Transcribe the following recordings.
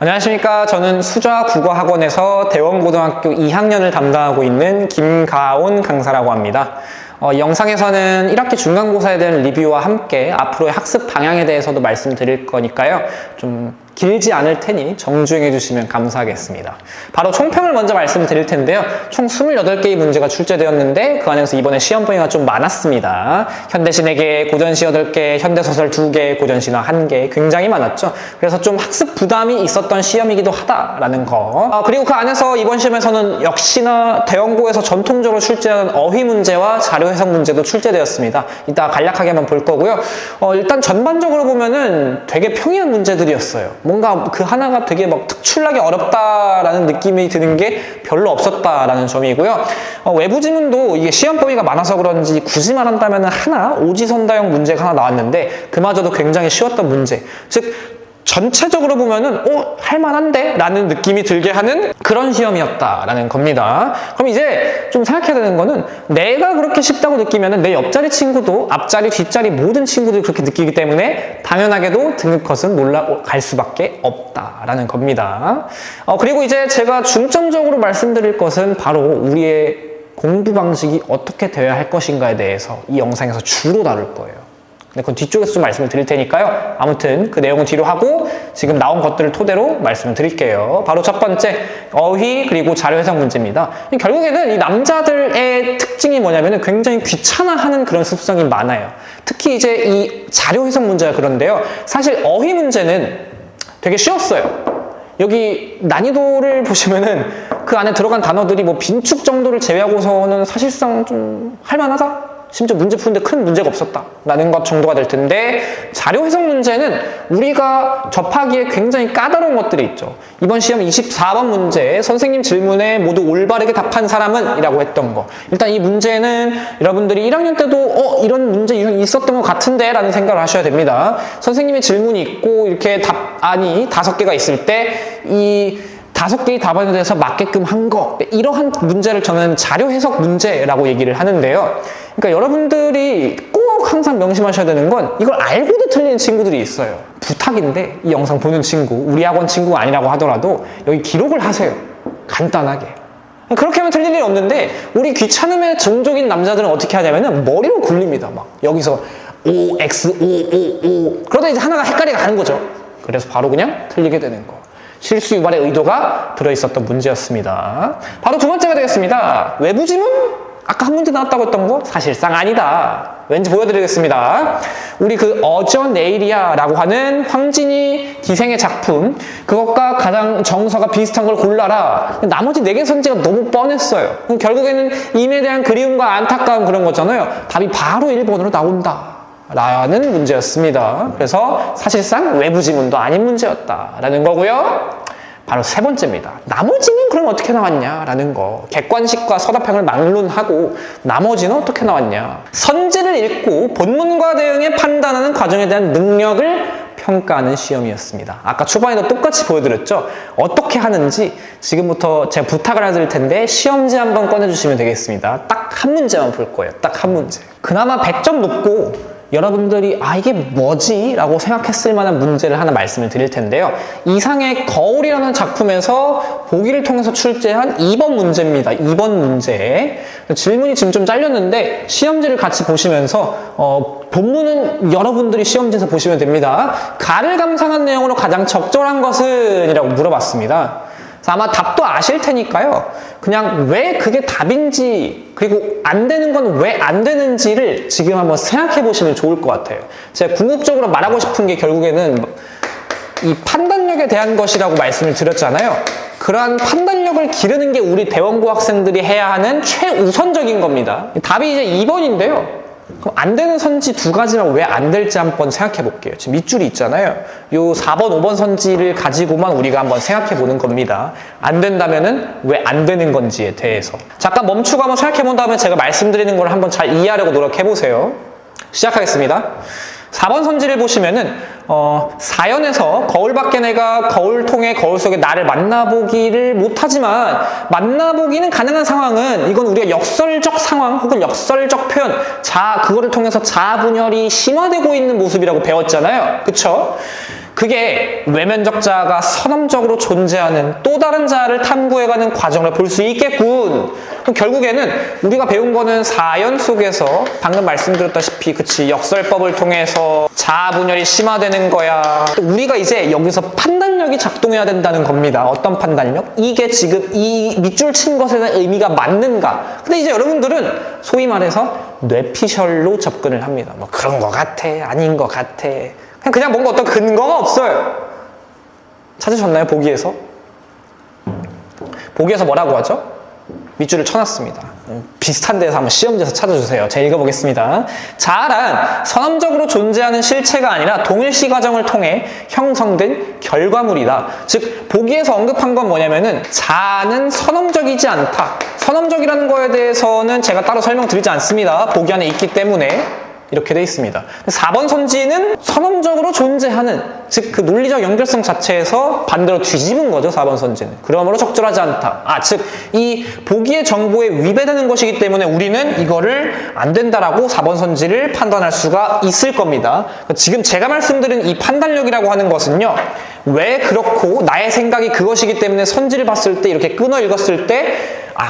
안녕하십니까. 저는 수좌 국어학원에서 대원고등학교 2학년을 담당하고 있는 김가온 강사라고 합니다. 이 영상에서는 1학기 중간고사에 대한 리뷰와 함께 앞으로의 학습 방향에 대해서도 말씀드릴 거니까요. 좀 길지 않을 테니 정주행해 주시면 감사하겠습니다. 바로 총평을 먼저 말씀드릴 텐데요. 총 28개의 문제가 출제되었는데 그 안에서 이번에 시험 범위가 좀 많았습니다. 현대시 4개, 고전시 8개, 현대소설 2개, 고전시나 1개 굉장히 많았죠. 그래서 좀 학습 부담이 있었던 시험이기도 하다라는 거. 그리고 그 안에서 이번 시험에서는 역시나 대원고에서 전통적으로 출제하는 어휘 문제와 자료 해석 문제도 출제되었습니다. 이따 간략하게 한번 볼 거고요. 일단 전반적으로 보면은 되게 평이한 문제들이었어요. 뭔가 그 하나가 되게 막 특출나게 어렵다라는 느낌이 드는 게 별로 없었다라는 점이고요. 외부 지문도 이게 시험 범위가 많아서 그런지 굳이 말한다면 하나 오지선다형 문제가 하나 나왔는데 그마저도 굉장히 쉬웠던 문제. 즉 전체적으로 보면은 할만한데? 라는 느낌이 들게 하는 그런 시험이었다라는 겁니다. 그럼 이제 좀 생각해야 되는 거는 내가 그렇게 쉽다고 느끼면은 내 옆자리 친구도 앞자리, 뒷자리 모든 친구들이 그렇게 느끼기 때문에 당연하게도 등급컷은 올라갈 수밖에 없다라는 겁니다. 그리고 이제 제가 중점적으로 말씀드릴 것은 바로 우리의 공부 방식이 어떻게 되어야 할 것인가에 대해서 이 영상에서 주로 다룰 거예요. 근데 그건 뒤쪽에서 좀 말씀을 드릴 테니까요. 아무튼 그 내용은 뒤로 하고 지금 나온 것들을 토대로 말씀을 드릴게요. 바로 첫 번째, 어휘 그리고 자료 해석 문제입니다. 결국에는 이 남자들의 특징이 뭐냐면은 굉장히 귀찮아하는 그런 습성이 많아요. 특히 이제 이 자료 해석 문제가 그런데요. 사실 어휘 문제는 되게 쉬웠어요. 여기 난이도를 보시면은 그 안에 들어간 단어들이 뭐 빈축 정도를 제외하고서는 사실상 좀 할만하다? 심지어 문제 푸는데 큰 문제가 없었다라는 것 정도가 될 텐데 자료 해석 문제는 우리가 접하기에 굉장히 까다로운 것들이 있죠. 이번 시험 24번 문제 선생님 질문에 모두 올바르게 답한 사람은 이라고 했던 거. 일단 이 문제는 여러분들이 1학년 때도 이런 문제 있었던 것 같은데 라는 생각을 하셔야 됩니다. 선생님의 질문이 있고 이렇게 답안이 5개가 있을 때 이 5개의 답안에 대해서 맞게끔 한 거, 이러한 문제를 저는 자료 해석 문제라고 얘기를 하는데요. 그러니까 여러분들이 꼭 항상 명심하셔야 되는 건 이걸 알고도 틀리는 친구들이 있어요. 부탁인데 이 영상 보는 친구, 우리 학원 친구가 아니라고 하더라도 여기 기록을 하세요. 간단하게. 그렇게 하면 틀릴 일이 없는데 우리 귀찮음의 종족인 남자들은 어떻게 하냐면은 머리로 굴립니다. 막 여기서 O, X, O, O 그러다 이제 하나가 헷갈리게 가는 거죠. 그래서 바로 그냥 틀리게 되는 거. 실수 유발의 의도가 들어있었던 문제였습니다. 바로 두 번째가 되겠습니다. 외부 지문? 아까 한 문제 나왔다고 했던 거? 사실상 아니다. 왠지 보여드리겠습니다. 우리 그 어저 네일이야라고 하는 황진이 기생의 작품, 그것과 가장 정서가 비슷한 걸 골라라. 나머지 4개 선지가 너무 뻔했어요. 결국에는 임에 대한 그리움과 안타까움 그런 거잖아요. 답이 바로 1번으로 나온다 라는 문제였습니다. 그래서 사실상 외부 지문도 아닌 문제였다라는 거고요. 바로 세 번째입니다. 나머지는 그럼 어떻게 나왔냐라는 거. 객관식과 서답형을 막론하고 나머지는 어떻게 나왔냐. 선지를 읽고 본문과 대응해 판단하는 과정에 대한 능력을 평가하는 시험이었습니다. 아까 초반에도 똑같이 보여드렸죠. 어떻게 하는지 지금부터 제가 부탁을 해드릴 텐데 시험지 한번 꺼내주시면 되겠습니다. 딱 한 문제만 볼 거예요. 딱 한 문제. 그나마 100점 높고 여러분들이 이게 뭐지? 라고 생각했을 만한 문제를 하나 말씀을 드릴 텐데요. 이상의 거울이라는 작품에서 보기를 통해서 출제한 2번 문제입니다. 2번 문제. 질문이 지금 좀 잘렸는데 시험지를 같이 보시면서 본문은 여러분들이 시험지에서 보시면 됩니다. 가를 감상한 내용으로 가장 적절한 것은? 이라고 물어봤습니다. 아마 답도 아실 테니까요. 그냥 왜 그게 답인지 그리고 안 되는 건 왜 안 되는지를 지금 한번 생각해 보시면 좋을 것 같아요. 제가 궁극적으로 말하고 싶은 게 결국에는 이 판단력에 대한 것이라고 말씀을 드렸잖아요. 그러한 판단력을 기르는 게 우리 대원고 학생들이 해야 하는 최우선적인 겁니다. 답이 이제 2번인데요. 그럼 안 되는 선지 2가지랑 왜 안 될지 한번 생각해 볼게요. 지금 밑줄이 있잖아요. 요 4번, 5번 선지를 가지고만 우리가 한번 생각해 보는 겁니다. 안 된다면은 왜 안 되는 건지에 대해서. 잠깐 멈추고 한번 생각해 본 다음에 제가 말씀드리는 걸 한번 잘 이해하려고 노력해 보세요. 시작하겠습니다. 4번 선지를 보시면은 4연에서 거울 밖에 내가 거울 통해 거울 속에 나를 만나보기를 못하지만 만나보기는 가능한 상황은 이건 우리가 역설적 상황 혹은 역설적 표현 그거를 통해서 자아 분열이 심화되고 있는 모습이라고 배웠잖아요. 그쵸? 그게 외면적자가 선험적으로 존재하는 또 다른 자아를 탐구해가는 과정을 볼 수 있겠군. 그럼 결국에는 우리가 배운 거는 사연 속에서 방금 말씀드렸다시피 그치 역설법을 통해서 자아 분열이 심화되는 거야. 우리가 이제 여기서 판단력이 작동해야 된다는 겁니다. 어떤 판단력? 이게 지금 이 밑줄 친 것에 대한 의미가 맞는가? 근데 이제 여러분들은 소위 말해서 뇌피셜로 접근을 합니다. 뭐 그런 거 같아, 아닌 거 같아. 그냥 뭔가 어떤 근거가 없어요. 찾으셨나요? 보기에서? 보기에서 뭐라고 하죠? 밑줄을 쳐놨습니다. 비슷한 데서 한번 시험지에서 찾아주세요. 제가 읽어보겠습니다. 자아란 선험적으로 존재하는 실체가 아니라 동일시 과정을 통해 형성된 결과물이다. 즉 보기에서 언급한 건 뭐냐면은 자아는 선험적이지 않다. 선험적이라는 거에 대해서는 제가 따로 설명드리지 않습니다. 보기 안에 있기 때문에 이렇게 돼 있습니다. 4번 선지는 선험적으로 존재하는, 즉 그 논리적 연결성 자체에서 반대로 뒤집은 거죠. 4번 선지는. 그러므로 적절하지 않다. 즉 이 보기의 정보에 위배되는 것이기 때문에 우리는 이거를 안 된다라고 4번 선지를 판단할 수가 있을 겁니다. 지금 제가 말씀드린 이 판단력이라고 하는 것은요, 왜 그렇고 나의 생각이 그것이기 때문에 선지를 봤을 때 이렇게 끊어 읽었을 때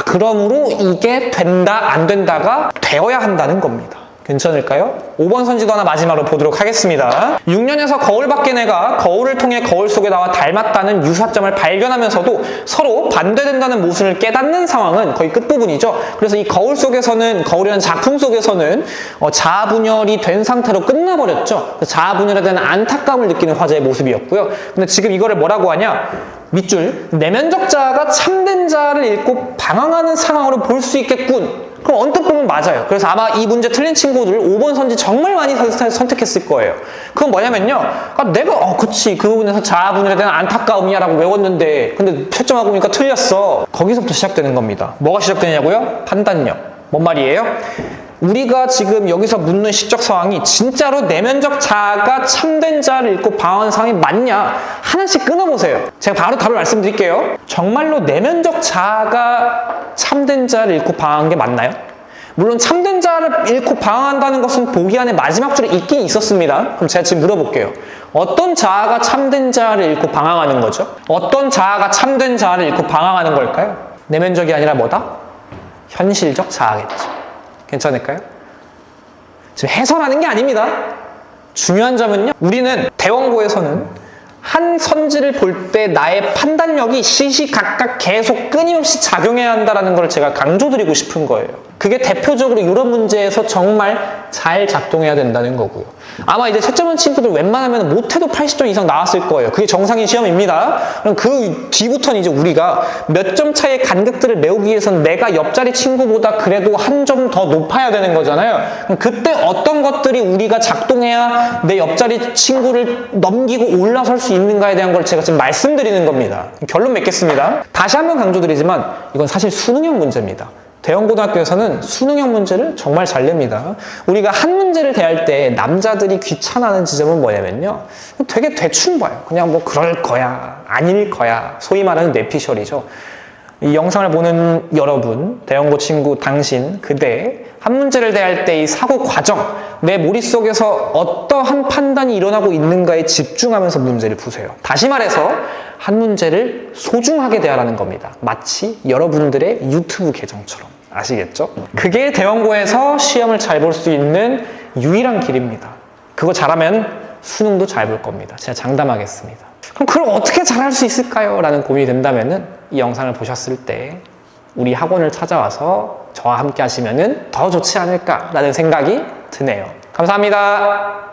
그러므로 이게 된다 안 된다가 되어야 한다는 겁니다. 괜찮을까요? 5번 선지도 하나 마지막으로 보도록 하겠습니다. 6년에서 거울 밖의 내가 거울을 통해 거울 속에 나와 닮았다는 유사점을 발견하면서도 서로 반대된다는 모순을 깨닫는 상황은 거의 끝부분이죠. 그래서 이 거울 속에서는, 거울이라는 작품 속에서는 자아 분열이 된 상태로 끝나버렸죠. 자아 분열에 대한 안타까움을 느끼는 화자의 모습이었고요. 근데 지금 이거를 뭐라고 하냐? 밑줄, 내면적 자아가 참된 자아를 잃고 방황하는 상황으로 볼 수 있겠군. 그럼 언뜻 보면 맞아요. 그래서 아마 이 문제 틀린 친구들 5번 선지 정말 많이 선택했을 거예요. 그건 뭐냐면요, 내가 그치 그 부분에서 자아 분열에 대한 안타까움이야 라고 외웠는데 근데 채점하고 보니까 틀렸어. 거기서부터 시작되는 겁니다. 뭐가 시작되냐고요? 판단력. 뭔 말이에요? 우리가 지금 여기서 묻는 시적 상황이 진짜로 내면적 자아가 참된 자아를 잃고 방황하는 상황이 맞냐? 하나씩 끊어보세요. 제가 바로 답을 말씀드릴게요. 정말로 내면적 자아가 참된 자아를 잃고 방황한 게 맞나요? 물론 참된 자아를 잃고 방황한다는 것은 보기 안에 마지막 줄에 있긴 있었습니다. 그럼 제가 지금 물어볼게요. 어떤 자아가 참된 자아를 잃고 방황하는 거죠? 어떤 자아가 참된 자아를 잃고 방황하는 걸까요? 내면적이 아니라 뭐다? 현실적 자아겠죠. 괜찮을까요? 지금 해설하는 게 아닙니다. 중요한 점은요, 우리는 대원고에서는 한 선지를 볼 때 나의 판단력이 시시각각 계속 끊임없이 작용해야 한다는 걸 제가 강조드리고 싶은 거예요. 그게 대표적으로 이런 문제에서 정말 잘 작동해야 된다는 거고요. 아마 이제 채점원 친구들 웬만하면 못해도 80점 이상 나왔을 거예요. 그게 정상인 시험입니다. 그럼 그 뒤부터는 이제 우리가 몇 점 차이의 간극들을 메우기 위해서는 내가 옆자리 친구보다 그래도 한 점 더 높아야 되는 거잖아요. 그럼 그때 어떤 것들이 우리가 작동해야 내 옆자리 친구를 넘기고 올라설 수 있는가에 대한 걸 제가 지금 말씀드리는 겁니다. 결론 맺겠습니다. 다시 한번 강조드리지만 이건 사실 수능형 문제입니다. 대형고등학교에서는 수능형 문제를 정말 잘 냅니다. 우리가 한 문제를 대할 때 남자들이 귀찮아하는 지점은 뭐냐면요, 되게 대충 봐요. 그냥 뭐 그럴 거야, 아닐 거야. 소위 말하는 뇌피셜이죠. 이 영상을 보는 여러분, 대형고 친구, 당신, 그대 한 문제를 대할 때 이 사고 과정, 내 머릿속에서 어떠한 판단이 일어나고 있는가에 집중하면서 문제를 푸세요. 다시 말해서 한 문제를 소중하게 대하라는 겁니다. 마치 여러분들의 유튜브 계정처럼. 아시겠죠? 그게 대원고에서 시험을 잘 볼 수 있는 유일한 길입니다. 그거 잘하면 수능도 잘 볼 겁니다. 제가 장담하겠습니다. 그럼 그걸 어떻게 잘할 수 있을까요? 라는 고민이 된다면은 이 영상을 보셨을 때 우리 학원을 찾아와서 저와 함께 하시면은 더 좋지 않을까라는 생각이 드네요. 감사합니다.